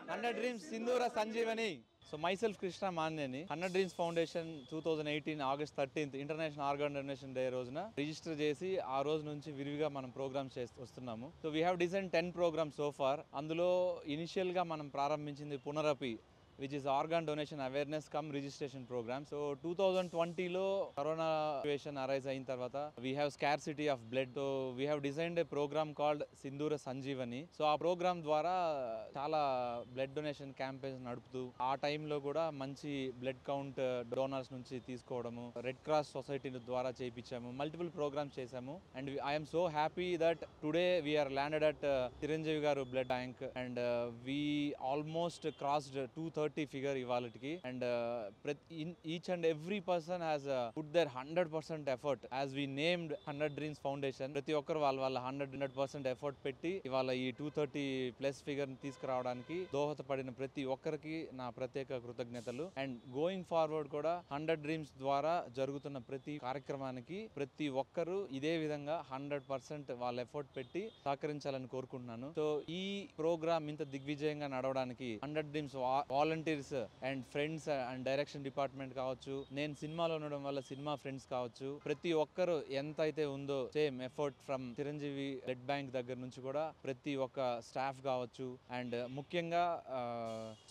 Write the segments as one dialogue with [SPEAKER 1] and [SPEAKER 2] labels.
[SPEAKER 1] 100 Dreams Sindhura Sanjeevani. So myself Krishna Maneni, 100 Dreams Foundation 2018 August 13th International Organ Donation Day రోజున register చేసి ఆ రోజు నుంచి విరివిగా మనం ప్రోగ్రామ్స్ వస్తున్నాము. So we have design 10 programmes so far. అందులో ఇనిషియల్ గా మనం ప్రారంభించింది పునరపి, which is organ donation awareness cum registration program. So 2020 లో కరోనా సిచువేషన్ అరైజ్ అయిన తర్వాత we have scarcity of blood, so we have designed a program called సింధూర Sanjeevani. So ఆ ప్రోగ్రామ్ ద్వారా చాలా బ్లడ్ డొనేషన్ క్యాంపెయిన్స్ నడుపుతూ ఆ టైంలో కూడా మంచి బ్లడ్ కౌంట్ డోనర్స్ నుంచి తీసుకోవడము, రెడ్ క్రాస్ సొసైటీ ద్వారా చేయించాము, మల్టిపుల్ ప్రోగ్రామ్స్ చేశాము. And I'm so happy that today we're landed at Chiranjeevi garu blood bank and we almost crossed 230 figure ఇవాళకి. And each and every person has put their 100% effort as we named 100 dreams foundation. ప్రతి ఒక్కరు వాళ్ళ 100% effort పెట్టి ఇవాళ ఈ 230+ figure తీసుకురావడానికి దోహదపడిన ప్రతి ఒక్కరికి నా ప్రత్యేక కృతజ్ఞతలు. అండ్ గోయింగ్ ఫార్వర్డ్ కూడా 100 డ్రీమ్స్ ద్వారా జరుగుతున్న ప్రతి కార్యక్రమానికి ప్రతి ఒక్కరు ఇదే విధంగా 100% వాళ్ళ ఎఫర్ట్ పెట్టి సహకరించాలని కోరుకుంటున్నాను. సో ఈ ప్రోగ్రామ్ ఇంత దిగ్విజయంగా నడవడానికి 100 dreams volunteers and friends and direction department కావచ్చు, నేను సినిమాలో ఉండడం వల్ల సినిమా ఫ్రెండ్స్ కావచ్చు, ప్రతి ఒక్కరు ఎంత అయితే ఉందో same effort from Chiranjeevi blood bank దగ్గర నుంచి కూడా ప్రతి ఒక్క స్టాఫ్ కావచ్చు. అండ్ ముఖ్యంగా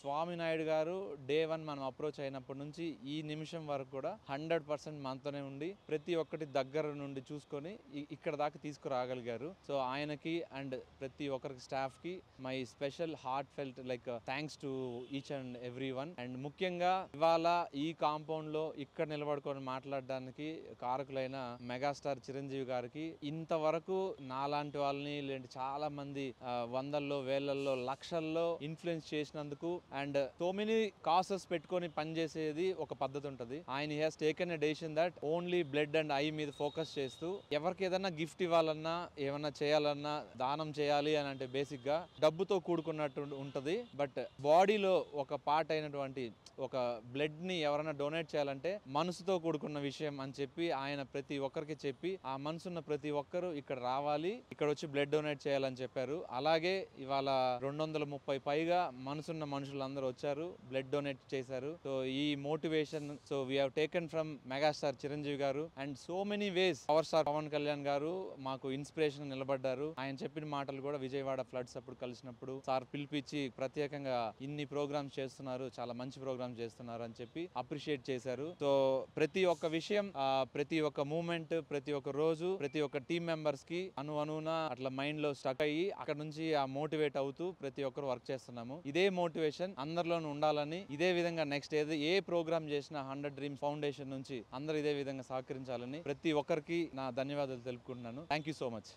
[SPEAKER 1] స్వామి నాయుడు గారు డే 1 మనం అప్రోచ్ అయినప్పటి నుంచి ఈ నిమిషం వరకు కూడా 100% మనతోనే ఉండి ప్రతి ఒక్కటి దగ్గర నుండి చూసుకొని ఇక్కడ దాకా తీసుకురాగలిగారు. సో ఆయనకి అండ్ ప్రతి ఒక్కరికి స్టాఫ్ కి my special heart felt like thanks to each and every one. And ముఖ్యంగా ఇవాళ ఈ కాంపౌండ్ లో ఇక్కడ నిలబడుకొని మాట్లాడడానికి కారకులైన మెగాస్టార్ చిరంజీవి గారికి, ఇంతవరకు నాలాంటి వాళ్ళని లేదంటే చాలా మంది వందల్లో వేలల్లో లక్షల్లో ఇన్ఫ్లుయెన్స్ చేసినందుకు అండ్ సో మెనీ కాసెస్ పెట్టుకొని పనిచేసేది ఒక పద్ధతి ఉంటుంది. ఆయన has taken a decision that only blood and I మీద ఫోకస్ చేస్తూ ఎవరికి ఏదన్నా గిఫ్ట్ ఇవ్వాలన్నా ఏమన్నా చేయాలన్నా దానం చేయాలి అని అంటే బేసిక్ గా డబ్బుతో కూడుకున్నట్టు ఉంటది. బట్ బాడీలో ఒక పార్ట్ అయినటువంటి ఒక బ్లడ్ ని ఎవరైనా డొనేట్ చేయాలంటే మనసుతో కూడుకున్న విషయం అని చెప్పి ఆయన ప్రతి ఒక్కరికి చెప్పి ఆ మనసున్న ప్రతి ఒక్కరు ఇక్కడ రావాలి, ఇక్కడ వచ్చి బ్లడ్ డొనేట్ చేయాలని చెప్పారు. అలాగే ఇవాళ 230 పైగా మనసున్న మనుషులందరూ వచ్చారు, బ్లడ్ డొనేట్ చేశారు. సో ఈ motivation so we have taken from megastar Chiranjeevi garu and so many ways power star Pawan Kalyan garu మాకు ఇన్స్పిరేషన్ నిలబడ్డారు. ఆయన చెప్పిన మాటలు కూడా విజయవాడ ఫ్లడ్స్ అప్పుడు కలిసినప్పుడు సార్ పిలిపించి ప్రత్యేకంగా ఇన్ని ప్రోగ్రామ్స్ చేస్తున్నారు, చాలా మంచి ప్రోగ్రామ్స్ చేస్తున్నారు అని చెప్పి అప్రిషియేట్ చేశారు. సో ప్రతి ఒక్క విషయం, ప్రతి ఒక్క మూమెంట్, ప్రతి ఒక్క రోజు, ప్రతి ఒక్క టీమ్ మెంబర్స్ కి అనువున అట్లా మైండ్ లో స్టక్ అయ్యి అక్కడ నుంచి ఆ మోటివేట్ అవుతూ ప్రతి ఒక్కరు వర్క్ చేస్తున్నాము. ఇదే మోటివేషన్ అందరిలోనూ ఉండాలని, ఇదే విధంగా నెక్స్ట్ ఏ ప్రోగ్రామ్ చేసినా 100 డ్రీమ్స్ ఫౌండేషన్ నుంచి అందరూ ఇదే విధంగా సహకరించాలని ప్రతి ఒక్కరికి నా ధన్యవాదాలు తెలుపుకుంటున్నాను. Thank you so much.